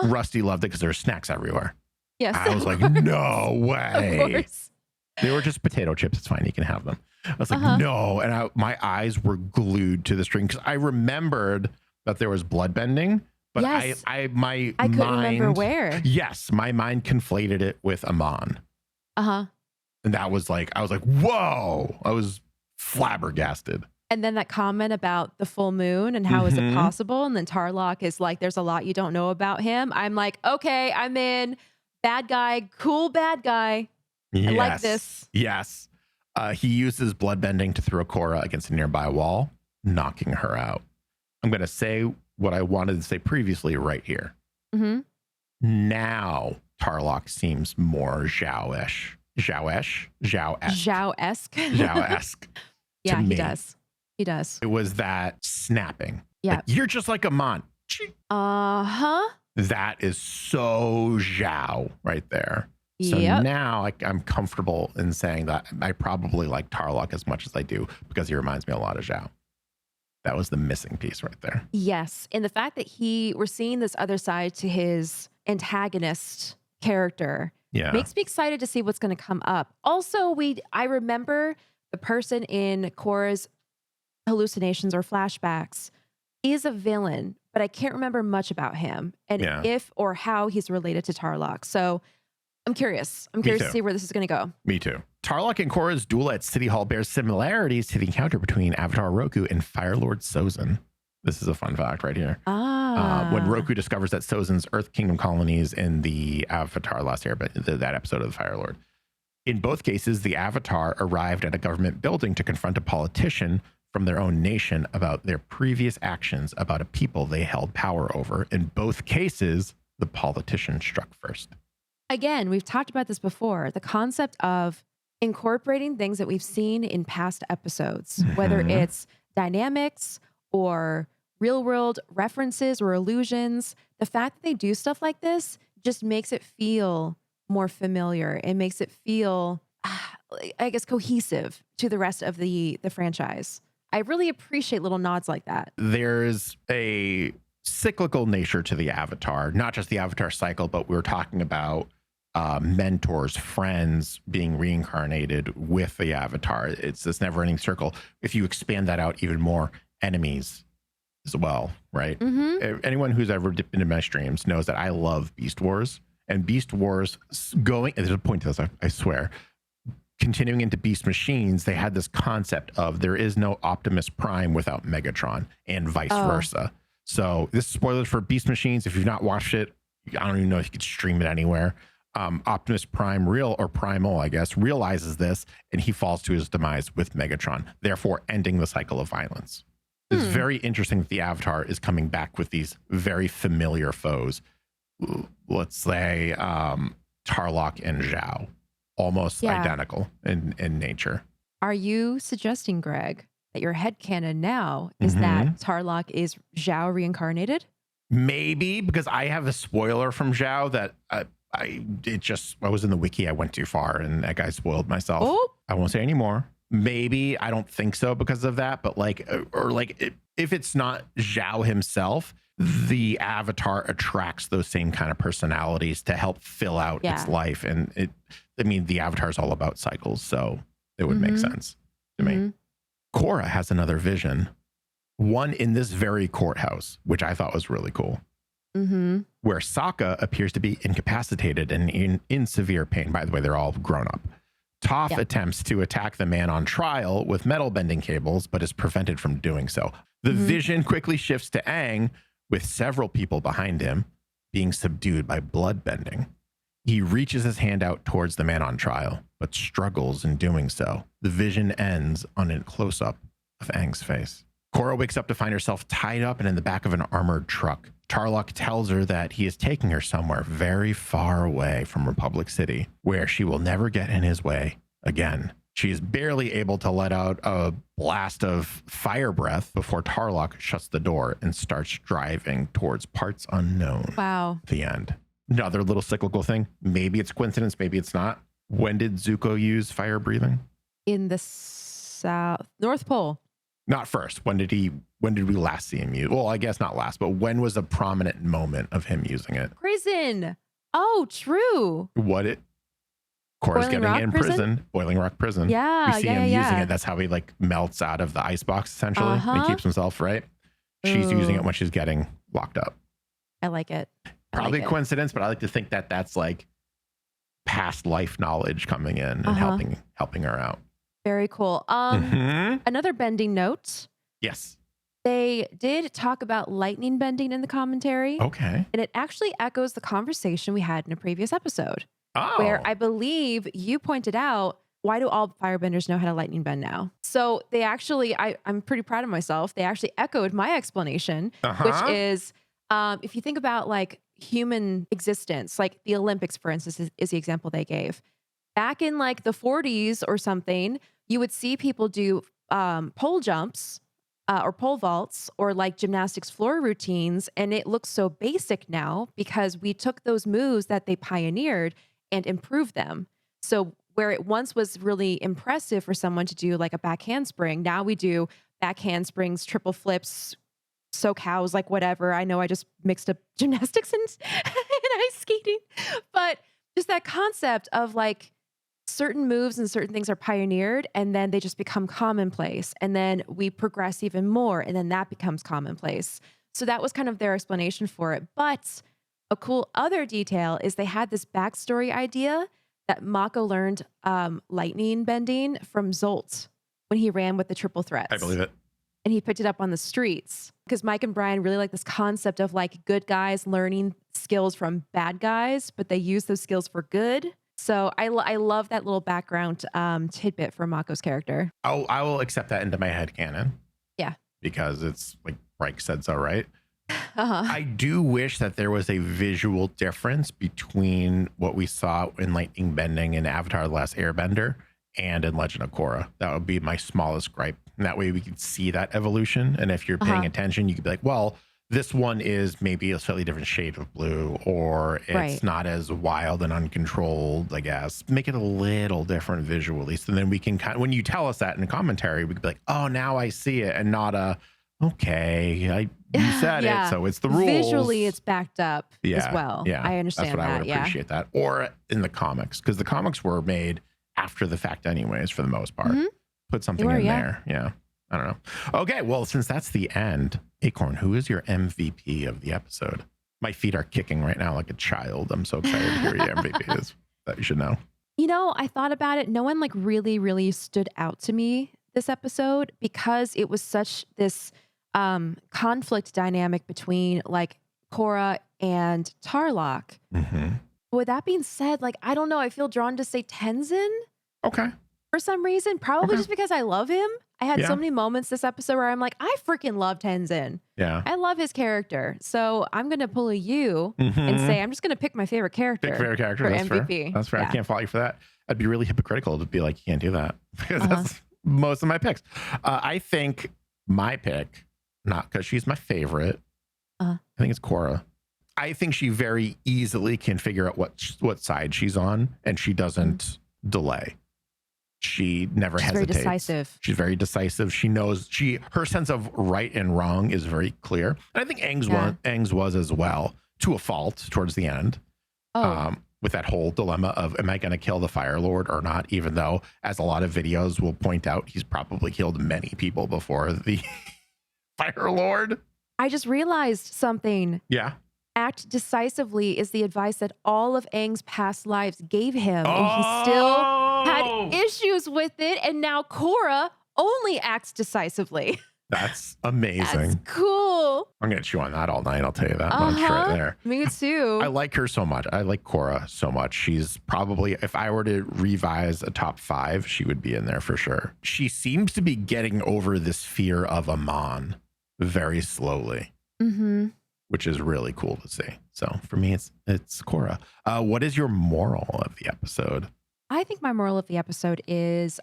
Speaker 1: Rusty loved it because there were snacks everywhere.
Speaker 2: Yes.
Speaker 1: I was like, no way.
Speaker 2: Of course.
Speaker 1: They were just potato chips. It's fine. You can have them. I was like, no. And my eyes were glued to the string because I remembered that there was blood bending, but
Speaker 2: Yes.
Speaker 1: I
Speaker 2: couldn't remember where.
Speaker 1: Yes. My mind conflated it with Amon.
Speaker 2: Uh-huh.
Speaker 1: And that was like, I was like, whoa. I was flabbergasted.
Speaker 2: And then that comment about the full moon and how is it possible? And then Tarlok is like, there's a lot you don't know about him. I'm like, okay, I'm in. Bad guy, cool bad guy.
Speaker 1: Yes.
Speaker 2: I like this.
Speaker 1: Yes. He uses bloodbending to throw Cora against a nearby wall, knocking her out. I'm going to say what I wanted to say previously right here. Now Tarlok seems more Zhao-ish. Zhao-esque. Zhao-esque.
Speaker 2: Yeah,
Speaker 1: to
Speaker 2: he
Speaker 1: me.
Speaker 2: does. He does.
Speaker 1: It was that snapping.
Speaker 2: Yeah.
Speaker 1: Like, you're just like Amon. That is so Zhao right there. So now I'm comfortable in saying that I probably like Tarlok as much as I do because he reminds me a lot of Zhao. That was the missing piece right there.
Speaker 2: Yes. And the fact that we're seeing this other side to his antagonist character makes me excited to see what's going to come up. Also, I remember the person in Cora's hallucinations or flashbacks is a villain, but I can't remember much about him and if or how he's related to Tarlok. So I'm curious. I'm curious to see where this is going to go.
Speaker 1: Me too. Tarlok and Cora's duel at City Hall bears similarities to the encounter between Avatar Roku and Fire Lord Sozin. This is a fun fact right here. When Roku discovers that Sozin's Earth Kingdom colonies in the Avatar Last Airbender, that episode of the Fire Lord. In both cases, the Avatar arrived at a government building to confront a politician from their own nation about their previous actions about a people they held power over. In both cases, the politician struck first.
Speaker 2: Again, we've talked about this before, the concept of incorporating things that we've seen in past episodes, whether it's dynamics or real world references or illusions. The fact that they do stuff like this just makes it feel more familiar. It makes it feel, I guess, cohesive to the rest of the franchise. I really appreciate little nods like that.
Speaker 1: There's a cyclical nature to the Avatar, not just the Avatar cycle, but we're talking about mentors, friends being reincarnated with the Avatar. It's this never ending circle. If you expand that out even more, enemies as well, right? Anyone who's ever dipped into my streams knows that I love Beast Wars, and Beast Wars going, there's a point to this, I swear, continuing into Beast Machines, they had this concept of there is no Optimus Prime without Megatron and vice versa. So this is spoilers for Beast Machines. If you've not watched it, I don't even know if you could stream it anywhere. Optimus Prime Primal, I guess, realizes this and he falls to his demise with Megatron, therefore ending the cycle of violence. It's very interesting that the Avatar is coming back with these very familiar foes. Let's say Tarlok and Zhao, almost identical in nature.
Speaker 2: Are you suggesting, Greg, that your headcanon now is that Tarlok is Zhao reincarnated?
Speaker 1: Maybe, because I have a spoiler from Zhao that I was in the wiki, I went too far and that guy spoiled myself. I won't say anymore. Maybe, I don't think so because of that, but if it's not Zhao himself, the Avatar attracts those same kind of personalities to help fill out its life. And the Avatar is all about cycles, so it would make sense to me. Korra has another vision, one in this very courthouse, which I thought was really cool, where Sokka appears to be incapacitated and in severe pain. By the way, they're all grown up. Toph attempts to attack the man on trial with metal bending cables, but is prevented from doing so. The vision quickly shifts to Aang, with several people behind him being subdued by blood bending. He reaches his hand out towards the man on trial, but struggles in doing so. The vision ends on a close-up of Aang's face. Korra wakes up to find herself tied up and in the back of an armored truck. Tarlok tells her that he is taking her somewhere very far away from Republic City, where she will never get in his way again. She is barely able to let out a blast of fire breath before Tarlok shuts the door and starts driving towards parts unknown.
Speaker 2: Wow.
Speaker 1: The end. Another little cyclical thing. Maybe it's coincidence, maybe it's not. When did Zuko use fire breathing?
Speaker 2: In the North Pole.
Speaker 1: Not first. When did we last see him use? Well, I guess not last, but when was a prominent moment of him using it?
Speaker 2: Prison. Oh, true.
Speaker 1: Korra's getting in prison, Boiling Rock Prison.
Speaker 2: Yeah,
Speaker 1: we see him using it. That's how he like melts out of the icebox essentially. And he keeps himself right. She's using it when she's getting locked up.
Speaker 2: I like it.
Speaker 1: Probably a coincidence, but I like to think that that's like past life knowledge coming in and helping her out.
Speaker 2: Very cool. Another bending note.
Speaker 1: Yes.
Speaker 2: They did talk about lightning bending in the commentary.
Speaker 1: Okay.
Speaker 2: And it actually echoes the conversation we had in a previous episode.
Speaker 1: Oh.
Speaker 2: Where I believe you pointed out, why do all firebenders know how to lightning bend now? So they actually, I'm pretty proud of myself. They actually echoed my explanation, which is, if you think about like human existence, like the Olympics, for instance, is the example they gave. Back in like the 40s or something, you would see people do pole jumps or pole vaults or like gymnastics floor routines. And it looks so basic now because we took those moves that they pioneered and improved them. So where it once was really impressive for someone to do like a back handspring, now we do back handsprings, triple flips, SoCals, like whatever. I know I just mixed up gymnastics and ice skating, but just that concept of like certain moves and certain things are pioneered and then they just become commonplace. And then we progress even more and then that becomes commonplace. So that was kind of their explanation for it. But a cool other detail is they had this backstory idea that Mako learned lightning bending from Zolt when he ran with the triple threats.
Speaker 1: I believe it.
Speaker 2: And he picked it up on the streets because Mike and Brian really like this concept of like good guys learning skills from bad guys, but they use those skills for good. So I love that little background tidbit for Mako's character.
Speaker 1: I will accept that into my head canon.
Speaker 2: Yeah.
Speaker 1: Because it's like Reich said so, right? I do wish that there was a visual difference between what we saw in lightning bending in Avatar: The Last Airbender and in Legend of Korra. That would be my smallest gripe. And that way we could see that evolution. And if you're paying attention, you could be like, well, this one is maybe a slightly different shade of blue, or it's not as wild and uncontrolled, I guess. Make it a little different visually. So then we can kind of, when you tell us that in the commentary, we could be like, oh, now I see it, and not okay, you said it, so it's the rules.
Speaker 2: Visually, it's backed up as well.
Speaker 1: Yeah,
Speaker 2: I understand
Speaker 1: that's what I would appreciate that. Or in the comics, because the comics were made after the fact anyways, for the most part. Put something in there. Yeah. I don't know. Okay, well, since that's the end, Acorn, who is your MVP of the episode? My feet are kicking right now like a child. I'm so excited to hear who your MVP is. That you should know.
Speaker 2: You know, I thought about it. No one like really, really stood out to me this episode because it was such this conflict dynamic between like Korra and Tarlok. With that being said, like, I don't know. I feel drawn to say Tenzin.
Speaker 1: Okay.
Speaker 2: For some reason, probably just because I love him. I had so many moments this episode where I'm like, I freaking love Tenzin.
Speaker 1: Yeah.
Speaker 2: I love his character. So I'm going to pull a you and say, I'm just going to pick my favorite character.
Speaker 1: Pick favorite character.
Speaker 2: For
Speaker 1: That's
Speaker 2: MVP.
Speaker 1: Fair. That's fair.
Speaker 2: Yeah.
Speaker 1: I can't fault you for that. I'd be really hypocritical to be like, you can't do that. Because that's most of my picks. I think my pick, not because she's my favorite, I think it's Korra. I think she very easily can figure out what side she's on, and she doesn't delay. She never hesitates.
Speaker 2: Very decisive.
Speaker 1: She's very decisive. She knows her sense of right and wrong is very clear. And I think Aang's was as well, to a fault towards the end. with that whole dilemma of, am I going to kill the Fire Lord or not? Even though, as a lot of videos will point out, he's probably killed many people before the Fire Lord.
Speaker 2: I just realized something.
Speaker 1: Yeah.
Speaker 2: Act decisively is the advice that all of Aang's past lives gave him, and he still had issues with it. And now Korra only acts decisively.
Speaker 1: That's amazing.
Speaker 2: That's cool.
Speaker 1: I'm going to chew on that all night. I'll tell you that much right there.
Speaker 2: Me too.
Speaker 1: I like her so much. I like Korra so much. She's probably, if I were to revise a top 5, she would be in there for sure. She seems to be getting over this fear of Amon very slowly, which is really cool to see. So for me, it's Korra. What is your moral of the episode?
Speaker 2: I think my moral of the episode is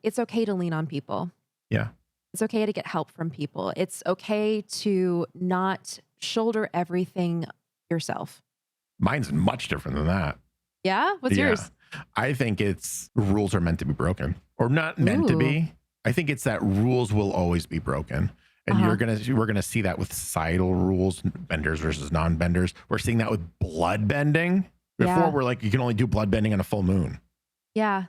Speaker 2: it's okay to lean on people.
Speaker 1: Yeah.
Speaker 2: It's okay to get help from people. It's okay to not shoulder everything yourself.
Speaker 1: Mine's much different than that.
Speaker 2: Yeah? What's yours?
Speaker 1: I think it's rules are meant to be broken, or not meant to be. I think it's that rules will always be broken. And we're gonna see that with societal rules, benders versus non-benders. We're seeing that with blood bending. Before we're like, you can only do blood bending on a full moon.
Speaker 2: Yeah.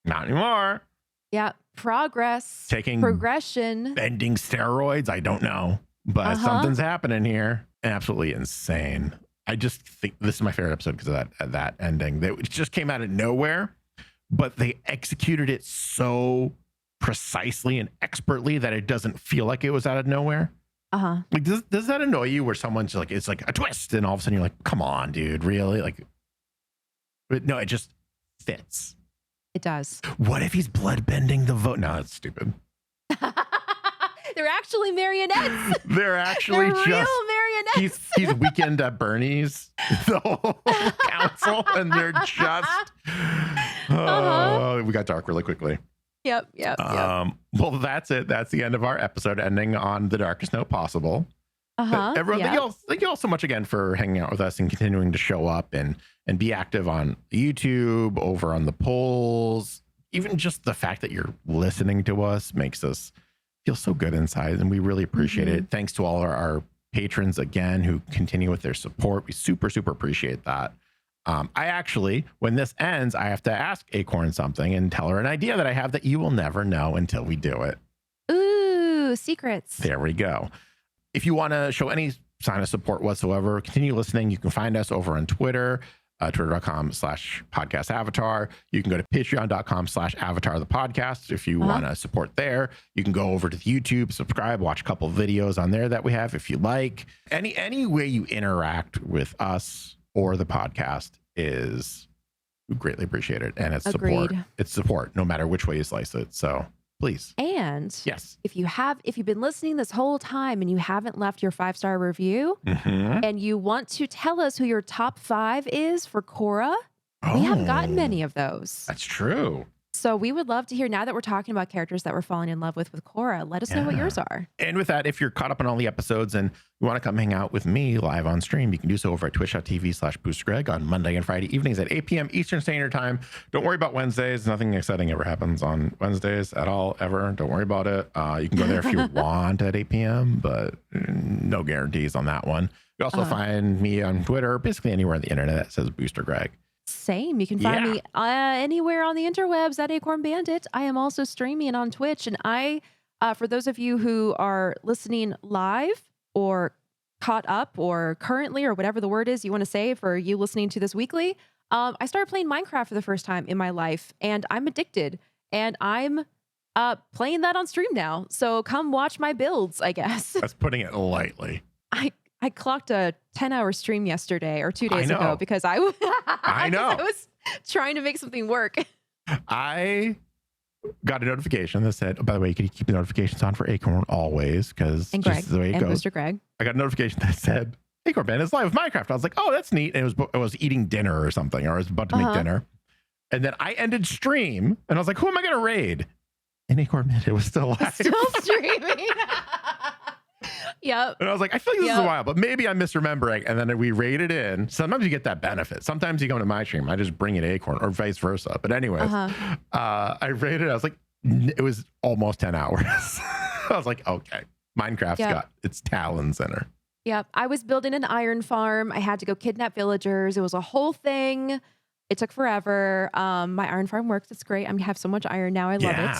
Speaker 1: Not anymore.
Speaker 2: Yeah. Progression.
Speaker 1: Bending steroids. I don't know, but something's happening here. Absolutely insane. I just think this is my favorite episode because of that ending. It just came out of nowhere, but they executed it so precisely and expertly that it doesn't feel like it was out of nowhere. Like, does that annoy you where someone's like, it's like a twist, and all of a sudden you're like, come on, dude, really? Like, but no, it just fits.
Speaker 2: It does.
Speaker 1: What if he's blood bending the vote? No, that's stupid.
Speaker 2: They're actually marionettes.
Speaker 1: They're actually
Speaker 2: They're real marionettes.
Speaker 1: He's Weekend at Bernie's, the whole council, and they're just. We got dark really quickly.
Speaker 2: Yep.
Speaker 1: Well, that's it. That's the end of our episode, ending on the darkest note possible. Everyone, thank you all so much again for hanging out with us and continuing to show up and be active on YouTube, over on the polls. Even just the fact that you're listening to us makes us feel so good inside, and we really appreciate it. Thanks to all our patrons again who continue with their support. We super appreciate that. I actually, when this ends, I have to ask Acorn something and tell her an idea that I have that you will never know until we do it.
Speaker 2: Ooh, secrets.
Speaker 1: There we go. If you want to show any sign of support whatsoever, continue listening. You can find us over on Twitter, twitter.com/podcastavatar. You can go to patreon.com/avatar the podcast. If you want to support there, you can go over to the YouTube, subscribe, watch a couple of videos on there that we have if you like. Any way you interact with us or the podcast is greatly appreciated, and it's support. It's support no matter which way you slice it. So please.
Speaker 2: And
Speaker 1: yes,
Speaker 2: if you've been listening this whole time and you haven't left your 5-star review and you want to tell us who your top 5 is for Korra, we haven't gotten many of those.
Speaker 1: That's true.
Speaker 2: So we would love to hear, now that we're talking about characters that we're falling in love with Korra, let us know what yours are.
Speaker 1: And with that, if you're caught up on all the episodes and you want to come hang out with me live on stream, you can do so over at twitch.tv/BoosterGreg on Monday and Friday evenings at 8 p.m. Eastern Standard Time. Don't worry about Wednesdays. Nothing exciting ever happens on Wednesdays at all, ever. Don't worry about it. You can go there if you want at 8 p.m., but no guarantees on that one. You also find me on Twitter, basically anywhere on the internet that says Booster Greg.
Speaker 2: Same. You can find me anywhere on the interwebs at Acorn Bandit. I am also streaming on Twitch. And for those of you who are listening live or caught up or currently or whatever the word is you want to say for you listening to this weekly, I started playing Minecraft for the first time in my life, and I'm addicted. And I'm playing that on stream now. So come watch my builds, I guess.
Speaker 1: That's putting it lightly.
Speaker 2: I clocked a 10-hour stream yesterday or 2 days ago because I was trying to make something work.
Speaker 1: I got a notification that said, oh, by the way, you can keep the notifications on for Acorn always, because just the way it goes.
Speaker 2: Mr. Greg.
Speaker 1: I got a notification that said, Acorn Band is live with Minecraft. I was like, oh, that's neat. And I was eating dinner or something, or I was about to make dinner. And then I ended stream and I was like, who am I going to raid? And Acorn Band, it was still live.
Speaker 2: Still streaming. Yep.
Speaker 1: And I was like, I feel like this is a while, but maybe I'm misremembering. And then we raided in. Sometimes you get that benefit. Sometimes you come to my stream, I just bring it Acorn, or vice versa. But anyways, I raided. I was like, it was almost 10 hours. I was like, okay, Minecraft's got its talons in her.
Speaker 2: Yep. I was building an iron farm. I had to go kidnap villagers. It was a whole thing. It took forever. My iron farm works. It's great. I have so much iron now. I love it.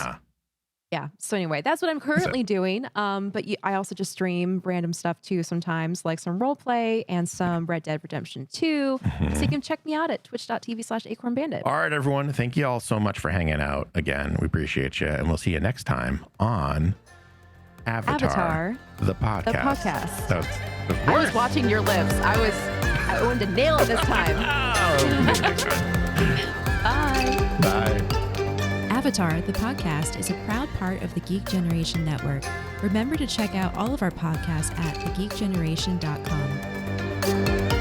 Speaker 2: Yeah. So anyway, that's what I'm currently doing. But I also just stream random stuff too sometimes, like some role play and some Red Dead Redemption 2. So you can check me out at twitch.tv/acornbandit.
Speaker 1: All right, everyone. Thank you all so much for hanging out again. We appreciate you. And we'll see you next time on Avatar the podcast.
Speaker 2: I was watching your lips. I wanted to nail it this time. Bye.
Speaker 1: Bye.
Speaker 3: Avatar, the podcast, is a proud part of the Geek Generation Network. Remember to check out all of our podcasts at thegeekgeneration.com.